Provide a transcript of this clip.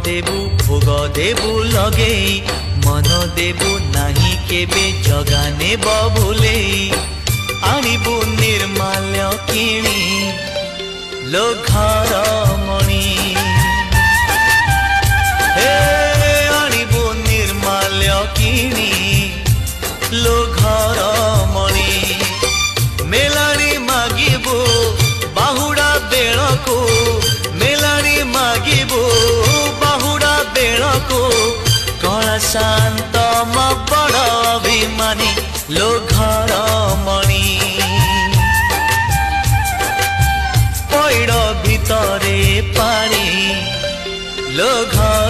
देबु भोग देबु लगे मन देबु नाही केबे जगाने भूले आनिबु निर्माल्य किणी लो घर मणि हे आनिबु निर्माल्य किणी लो घर मणि मेलानी मागिबु बाहुड़ा बेलको मेलानी मागिबु बाहुड़ा बेलको कला शांत म बड़ अभिमानी लो घर मणि पैड़ भितरे पानी लो घर